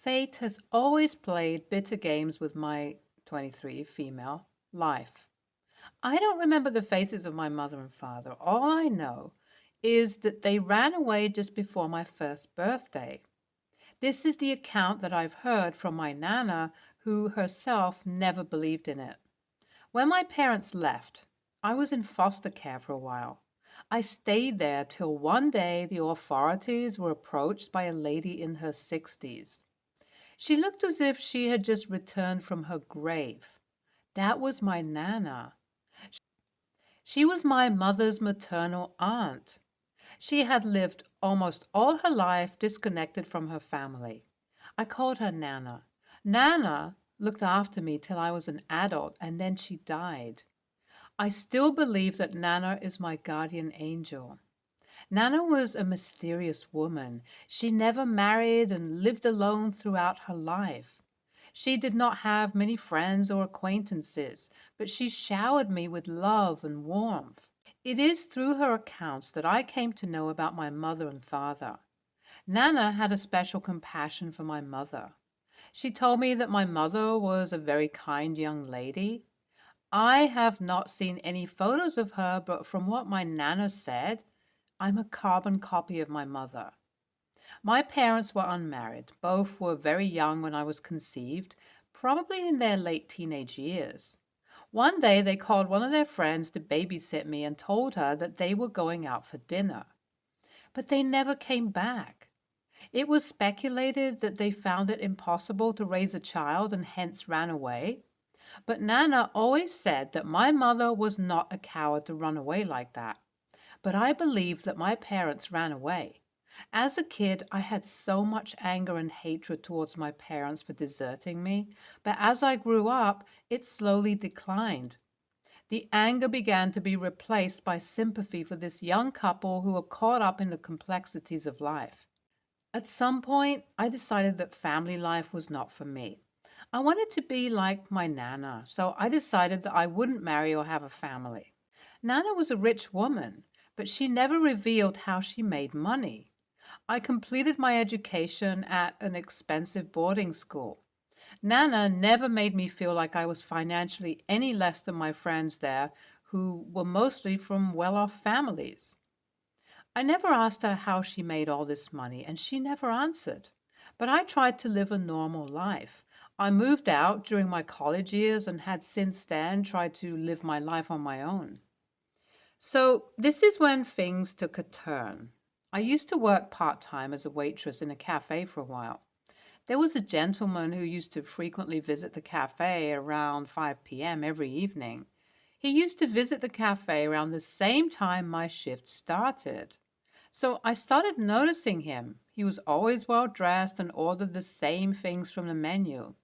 Fate has always played bitter games with my 23 female life. I don't remember the faces of my mother and father. All I know is that they ran away just before my first birthday. This is the account that I've heard from my Nana, who herself never believed in it. When my parents left, I was in foster care for a while. I stayed there till one day the authorities were approached by a lady in her 60s. She looked as if she had just returned from her grave. That was my Nana. She was my mother's maternal aunt. She had lived almost all her life disconnected from her family. I called her Nana. Nana looked after me till I was an adult, and then she died. I still believe that Nana is my guardian angel. Nana was a mysterious woman. She never married and lived alone throughout her life. She did not have many friends or acquaintances, but she showered me with love and warmth. It is through her accounts that I came to know about my mother and father. Nana had a special compassion for my mother. She told me that my mother was a very kind young lady. I have not seen any photos of her, but from what my Nana said, I'm a carbon copy of my mother. My parents were unmarried. Both were very young when I was conceived, probably in their late teenage years. One day they called one of their friends to babysit me and told her that they were going out for dinner. But they never came back. It was speculated that they found it impossible to raise a child and hence ran away. But Nana always said that my mother was not a coward to run away like that. But I believe that my parents ran away. As a kid, I had so much anger and hatred towards my parents for deserting me, but as I grew up, it slowly declined. The anger began to be replaced by sympathy for this young couple who were caught up in the complexities of life. At some point, I decided that family life was not for me. I wanted to be like my Nana, so I decided that I wouldn't marry or have a family. Nana was a rich woman, but she never revealed how she made money. I completed my education at an expensive boarding school. Nana never made me feel like I was financially any less than my friends there, who were mostly from well-off families. I never asked her how she made all this money, and she never answered. But I tried to live a normal life. I moved out during my college years and had since then tried to live my life on my own. So this is when things took a turn. I used to work part-time as a waitress in a cafe for a while. There was a gentleman who used to frequently visit the cafe around 5 p.m. every evening. He used to visit the cafe around the same time my shift started. So I started noticing him. He was always well dressed and ordered the same things from the menu.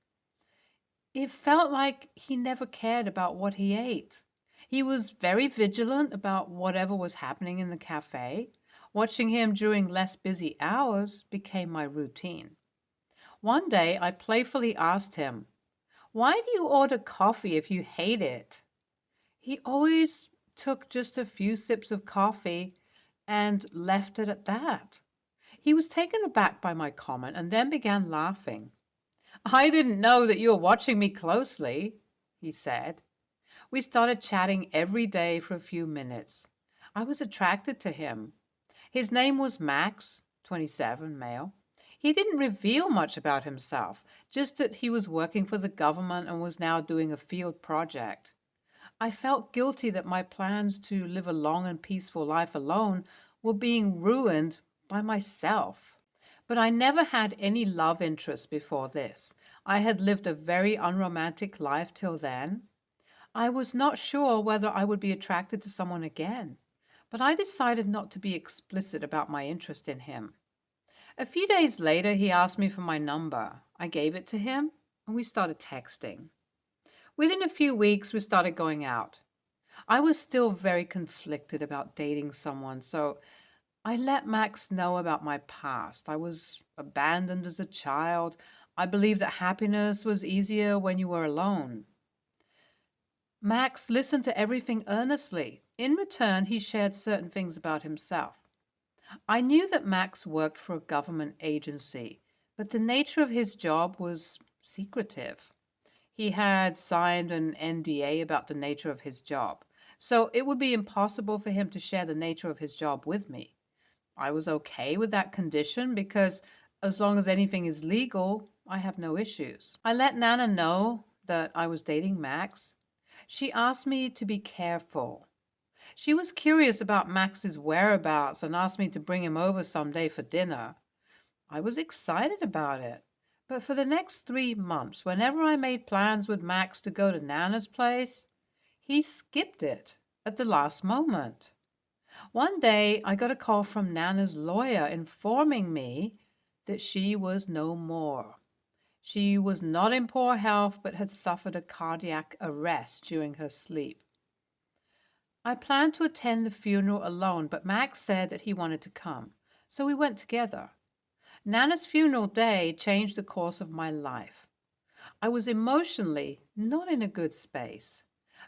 It felt like he never cared about what he ate. He was very vigilant about whatever was happening in the cafe. Watching him during less busy hours became my routine. One day I playfully asked him, "Why do you order coffee if you hate it?" He always took just a few sips of coffee and left it at that. He was taken aback by my comment and then began laughing. "I didn't know that you were watching me closely," he said. We started chatting every day for a few minutes. I was attracted to him. His name was Max, 27, male. He didn't reveal much about himself, just that he was working for the government and was now doing a field project. I felt guilty that my plans to live a long and peaceful life alone were being ruined by myself. But I never had any love interest before this. I had lived a very unromantic life till then. I was not sure whether I would be attracted to someone again, but I decided not to be explicit about my interest in him. A few days later, he asked me for my number. I gave it to him, and we started texting. Within a few weeks, we started going out. I was still very conflicted about dating someone, so I let Max know about my past. I was abandoned as a child. I believed that happiness was easier when you were alone. Max listened to everything earnestly. In return, he shared certain things about himself. I knew that Max worked for a government agency, but the nature of his job was secretive. He had signed an NDA about the nature of his job, so it would be impossible for him to share the nature of his job with me. I was okay with that condition because as long as anything is legal, I have no issues. I let Nana know that I was dating Max. She asked me to be careful. She was curious about Max's whereabouts and asked me to bring him over someday for dinner. I was excited about it. But for the next 3 months, whenever I made plans with Max to go to Nana's place, he skipped it at the last moment. One day, I got a call from Nana's lawyer informing me that she was no more. She was not in poor health but had suffered a cardiac arrest during her sleep. I planned to attend the funeral alone, but Max said that he wanted to come, so we went together. Nana's funeral day changed the course of my life. I was emotionally not in a good space.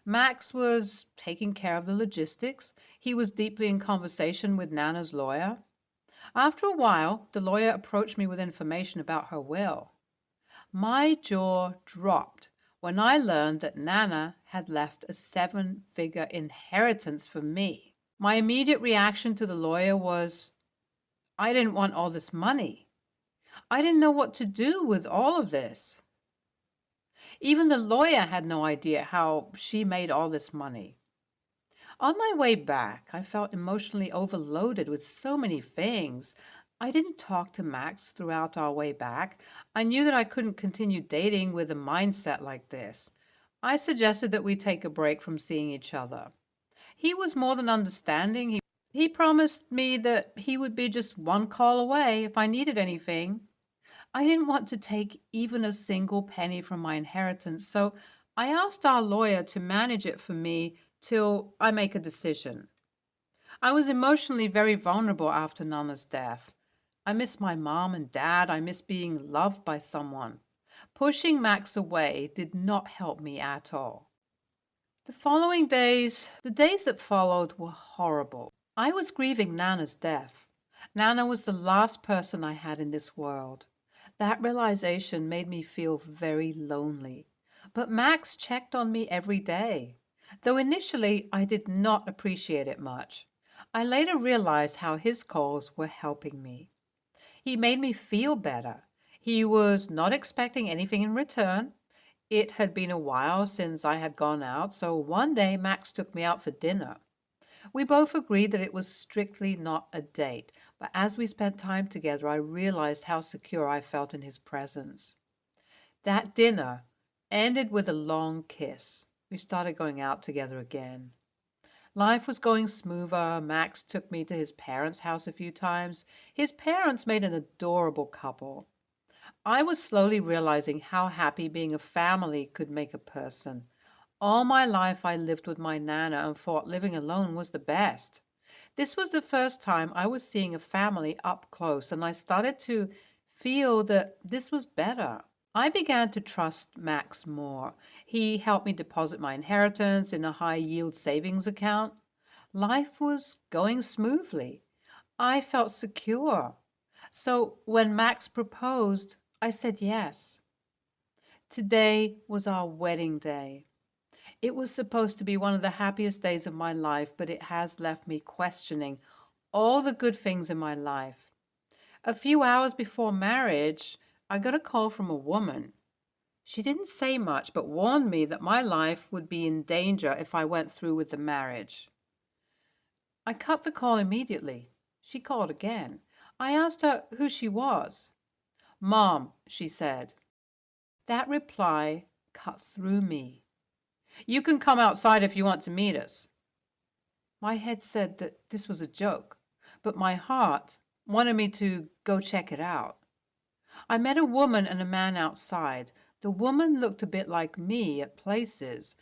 Max was taking care of the logistics. He was deeply in conversation with Nana's lawyer. After a while, the lawyer approached me with information about her will. My jaw dropped when I learned that Nana had left a 7-figure inheritance for me. My immediate reaction to the lawyer was, I didn't want all this money. I didn't know what to do with all of this. Even the lawyer had no idea how she made all this money. On my way back, I felt emotionally overloaded with so many things. I didn't talk to Max throughout our way back. I knew that I couldn't continue dating with a mindset like this. I suggested that we take a break from seeing each other. He was more than understanding. He promised me that he would be just one call away if I needed anything. I didn't want to take even a single penny from my inheritance, so I asked our lawyer to manage it for me till I make a decision. I was emotionally very vulnerable after Nana's death. I miss my mom and dad. I miss being loved by someone. Pushing Max away did not help me at all. The following days, the days that followed, were horrible. I was grieving Nana's death. Nana was the last person I had in this world. That realization made me feel very lonely. But Max checked on me every day. Though initially I did not appreciate it much, I later realized how his calls were helping me. He made me feel better. He was not expecting anything in return. It had been a while since I had gone out, so one day Max took me out for dinner. We both agreed that it was strictly not a date, but as we spent time together, I realized how secure I felt in his presence. That dinner ended with a long kiss. We started going out together again. Life was going smoother. Max took me to his parents' house a few times. His parents made an adorable couple. I was slowly realizing how happy being a family could make a person. All my life I lived with my Nana and thought living alone was the best. This was the first time I was seeing a family up close, and I started to feel that this was better. I began to trust Max more. He helped me deposit my inheritance in a high-yield savings account. Life was going smoothly. I felt secure. So when Max proposed, I said yes. Today was our wedding day. It was supposed to be one of the happiest days of my life, but it has left me questioning all the good things in my life. A few hours before marriage, I got a call from a woman. She didn't say much, but warned me that my life would be in danger if I went through with the marriage. I cut the call immediately. She called again. I asked her who she was. "Mom," she said. That reply cut through me. "You can come outside if you want to meet us." My head said that this was a joke, but my heart wanted me to go check it out. I met a woman and a man outside. The woman looked a bit like me at places.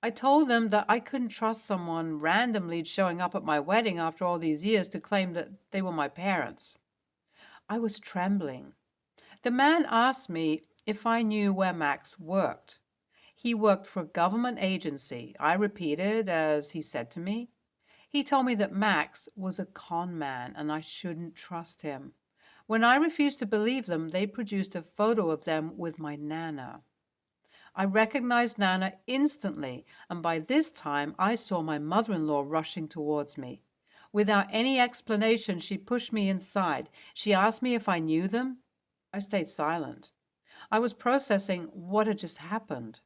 I told them that I couldn't trust someone randomly showing up at my wedding after all these years to claim that they were my parents. I was trembling. The man asked me if I knew where Max worked. He worked for a government agency. I repeated as he said to me. He told me that Max was a con man and I shouldn't trust him. When I refused to believe them, they produced a photo of them with my Nana. I recognized Nana instantly, and by this time I saw my mother-in-law rushing towards me. Without any explanation, she pushed me inside. She asked me if I knew them. I stayed silent. I was processing what had just happened.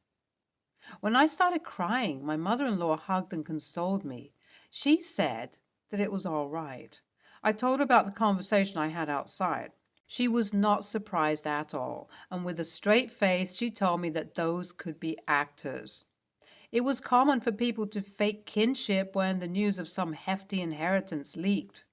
When I started crying, my mother-in-law hugged and consoled me. She said that it was all right. I told her about the conversation I had outside. She was not surprised at all, and with a straight face she told me that those could be actors. It was common for people to fake kinship when the news of some hefty inheritance leaked.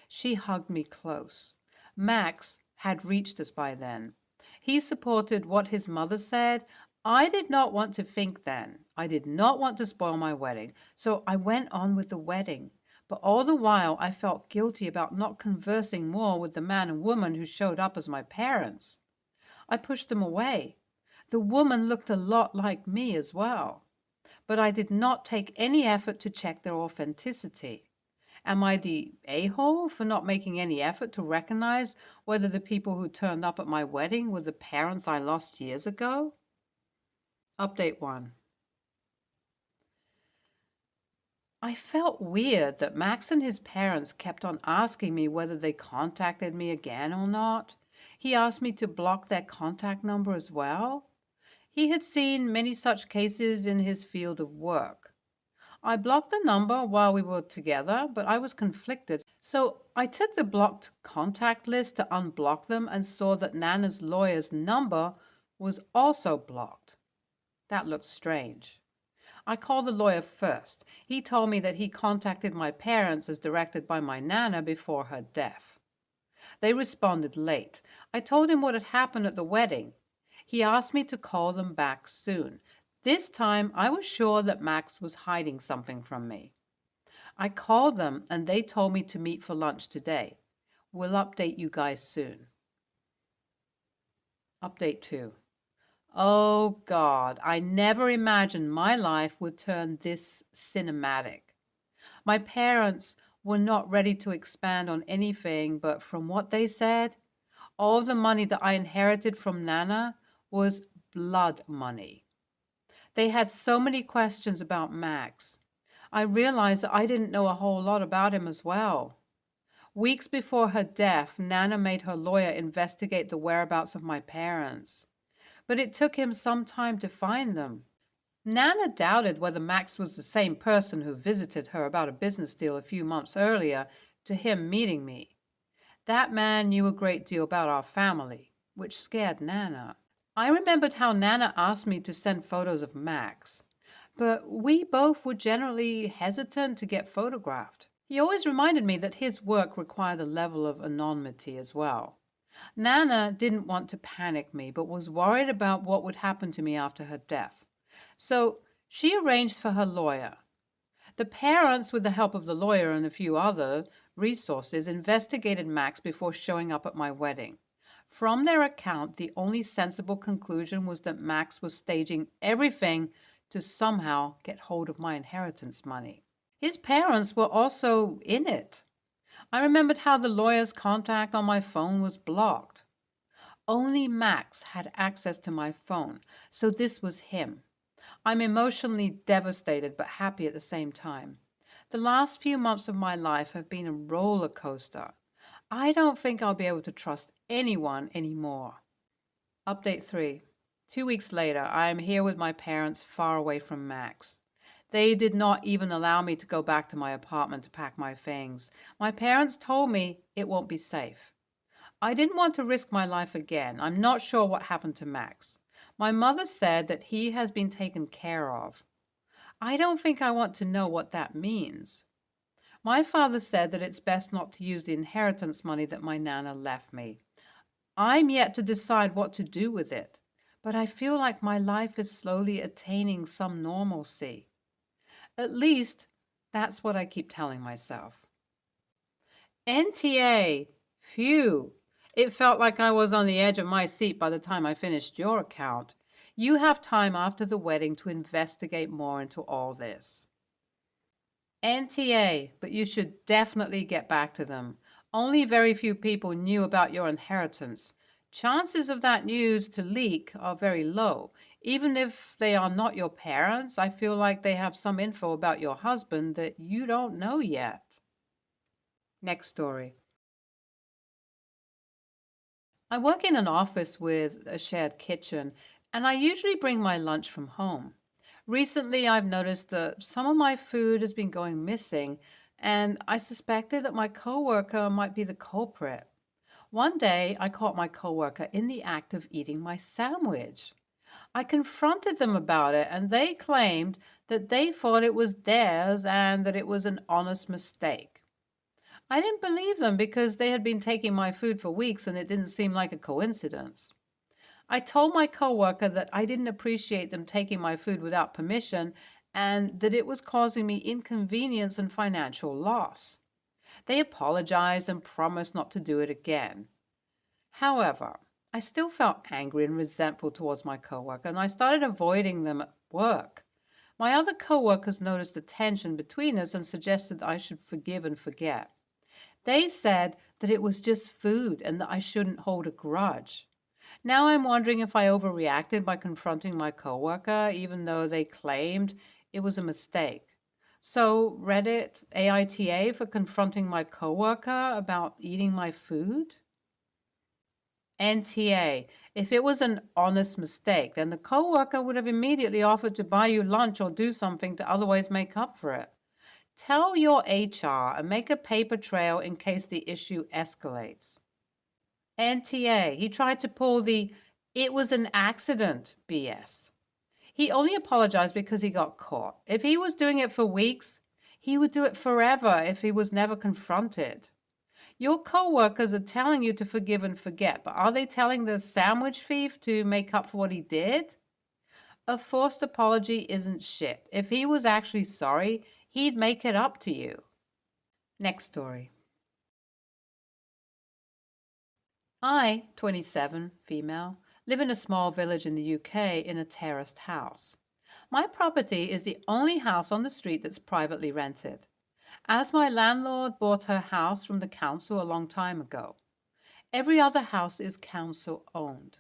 She hugged me close. Max had reached us by then. He supported what his mother said. I did not want to think then. I did not want to spoil my wedding, so I went on with the wedding. But all the while I felt guilty about not conversing more with the man and woman who showed up as my parents. I pushed them away. The woman looked a lot like me as well, but I did not take any effort to check their authenticity. Am I the a-hole for not making any effort to recognize whether the people who turned up at my wedding were the parents I lost years ago? Update 1. I felt weird that Max and his parents kept on asking me whether they contacted me again or not. He asked me to block their contact number as well. He had seen many such cases in his field of work. I blocked the number while we were together, but I was conflicted. So I took the blocked contact list to unblock them and saw that Nana's lawyer's number was also blocked. That looked strange. I called the lawyer first. He told me that he contacted my parents as directed by my Nana before her death. They responded late. I told him what had happened at the wedding. He asked me to call them back soon. This time I was sure that Max was hiding something from me. I called them and they told me to meet for lunch today. We'll update you guys soon. Update 2. Oh God, I never imagined my life would turn this cinematic. My parents were not ready to expand on anything, but from what they said, all the money that I inherited from Nana was blood money. They had so many questions about Max. I realized that I didn't know a whole lot about him as well. Weeks before her death, Nana made her lawyer investigate the whereabouts of my parents. But it took him some time to find them. Nana doubted whether Max was the same person who visited her about a business deal a few months earlier to him meeting me. That man knew a great deal about our family, which scared Nana. I remembered how Nana asked me to send photos of Max, but we both were generally hesitant to get photographed. He always reminded me that his work required a level of anonymity as well. Nana didn't want to panic me, but was worried about what would happen to me after her death. So she arranged for her lawyer. The parents, with the help of the lawyer and a few other resources, investigated Max before showing up at my wedding. From their account, the only sensible conclusion was that Max was staging everything to somehow get hold of my inheritance money. His parents were also in it. I remembered how the lawyer's contact on my phone was blocked. Only Max had access to my phone, so this was him. I'm emotionally devastated but happy at the same time. The last few months of my life have been a roller coaster. I don't think I'll be able to trust anyone anymore. Update 3. 2 weeks later, I am here with my parents far away from Max. They did not even allow me to go back to my apartment to pack my things. My parents told me it won't be safe. I didn't want to risk my life again. I'm not sure what happened to Max. My mother said that he has been taken care of. I don't think I want to know what that means. My father said that it's best not to use the inheritance money that my Nana left me. I'm yet to decide what to do with it, but I feel like my life is slowly attaining some normalcy. At least, that's what I keep telling myself. NTA. Phew. It felt like I was on the edge of my seat by the time I finished your account. You have time after the wedding to investigate more into all this. NTA, but you should definitely get back to them. Only very few people knew about your inheritance. Chances of that news to leak are very low. Even if they are not your parents, I feel like they have some info about your husband that you don't know yet. Next story. I work in an office with a shared kitchen, and I usually bring my lunch from home. Recently, I've noticed that some of my food has been going missing, and I suspected that my coworker might be the culprit. One day, I caught my coworker in the act of eating my sandwich. I confronted them about it, and they claimed that they thought it was theirs and that it was an honest mistake. I didn't believe them because they had been taking my food for weeks and it didn't seem like a coincidence. I told my coworker that I didn't appreciate them taking my food without permission and that it was causing me inconvenience and financial loss. They apologized and promised not to do it again. However, I still felt angry and resentful towards my coworker, and I started avoiding them at work. My other coworkers noticed the tension between us and suggested I should forgive and forget. They said that it was just food and that I shouldn't hold a grudge. Now I'm wondering if I overreacted by confronting my coworker, even though they claimed it was a mistake. So, Reddit AITA for confronting my coworker about eating my food? NTA. If it was an honest mistake, then the coworker would have immediately offered to buy you lunch or do something to otherwise make up for it. Tell your HR and make a paper trail in case the issue escalates. NTA. He tried to pull the "it was an accident" BS. He only apologized because he got caught. If he was doing it for weeks, he would do it forever if he was never confronted. Your coworkers are telling you to forgive and forget, but are they telling the sandwich thief to make up for what he did? A forced apology isn't shit. If he was actually sorry, he'd make it up to you. Next story. I, 27, female, live in a small village in the UK in a terraced house. My property is the only house on the street that's privately rented, as my landlord bought her house from the council a long time ago. Every other house is council owned.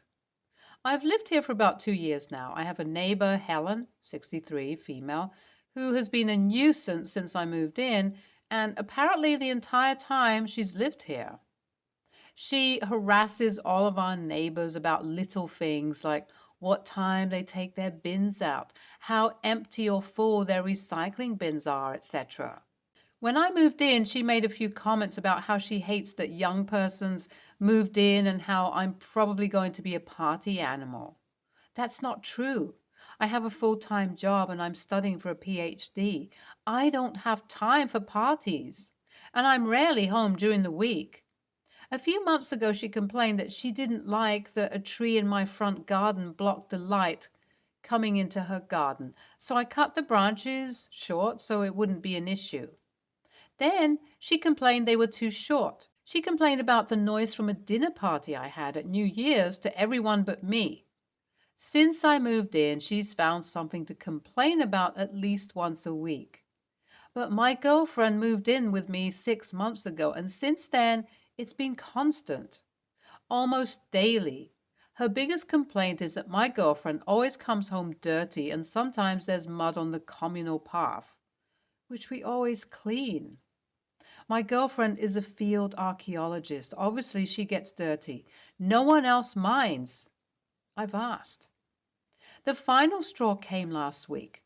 I've lived here for about 2 years now. I have a neighbor, Helen, 63, female, who has been a nuisance since I moved in, and apparently the entire time she's lived here. She harasses all of our neighbors about little things like what time they take their bins out, how empty or full their recycling bins are, etc. When I moved in, she made a few comments about how she hates that young persons moved in and how I'm probably going to be a party animal. That's not true. I have a full-time job and I'm studying for a PhD. I don't have time for parties, and I'm rarely home during the week. A few months ago, she complained that she didn't like that a tree in my front garden blocked the light coming into her garden, so I cut the branches short so it wouldn't be an issue. Then she complained they were too short. She complained about the noise from a dinner party I had at New Year's to everyone but me. Since I moved in, she's found something to complain about at least once a week. But my girlfriend moved in with me 6 months ago, and since then, it's been constant, almost daily. Her biggest complaint is that my girlfriend always comes home dirty, and sometimes there's mud on the communal path, which we always clean. My girlfriend is a field archaeologist. Obviously, she gets dirty. No one else minds. I've asked. The final straw came last week.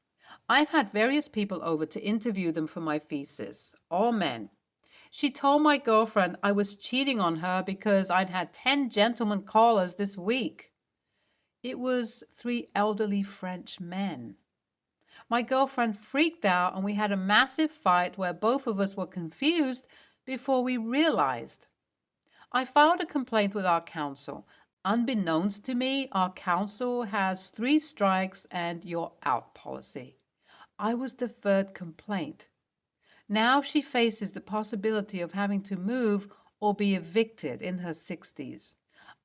I've had various people over to interview them for my thesis, all men. She told my girlfriend I was cheating on her because I'd had 10 gentlemen callers this week. It was 3 elderly French men. My girlfriend freaked out and we had a massive fight where both of us were confused before we realized. I filed a complaint with our council. Unbeknownst to me, our council has 3 strikes and you're out policy. I was the 3rd complaint. Now she faces the possibility of having to move or be evicted in her 60s.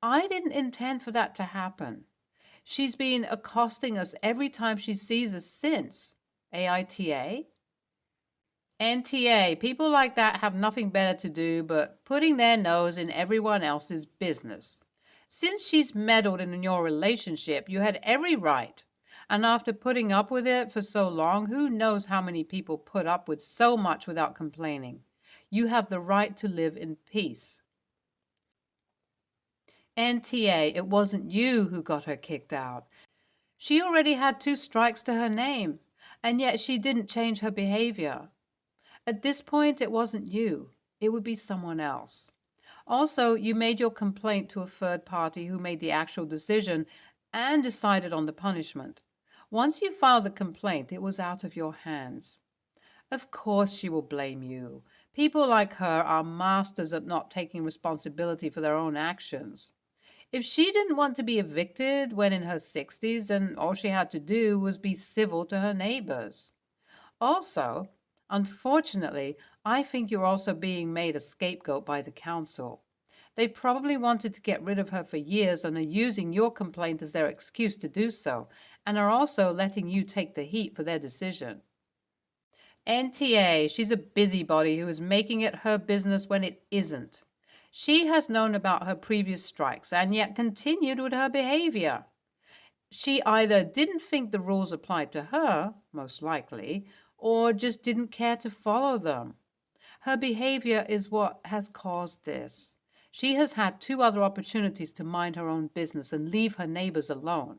I didn't intend for that to happen. She's been accosting us every time she sees us since. AITA? NTA, people like that have nothing better to do but putting their nose in everyone else's business. Since she's meddled in your relationship, you had every right. And after putting up with it for so long, who knows how many people put up with so much without complaining? You have the right to live in peace. NTA, it wasn't you who got her kicked out. She already had 2 strikes to her name, and yet she didn't change her behavior. At this point, it wasn't you. It would be someone else. Also, you made your complaint to a third party who made the actual decision and decided on the punishment. Once you filed the complaint, it was out of your hands. Of course she will blame you. People like her are masters at not taking responsibility for their own actions. If she didn't want to be evicted when in her 60s, then all she had to do was be civil to her neighbors. Also, unfortunately, I think you're also being made a scapegoat by the council. They probably wanted to get rid of her for years and are using your complaint as their excuse to do so, and are also letting you take the heat for their decision. NTA, she's a busybody who is making it her business when it isn't. She has known about her previous strikes and yet continued with her behavior. She either didn't think the rules applied to her, most likely, or just didn't care to follow them. Her behavior is what has caused this. She has had 2 other opportunities to mind her own business and leave her neighbors alone.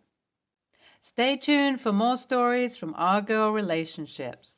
Stay tuned for more stories from our girl relationships.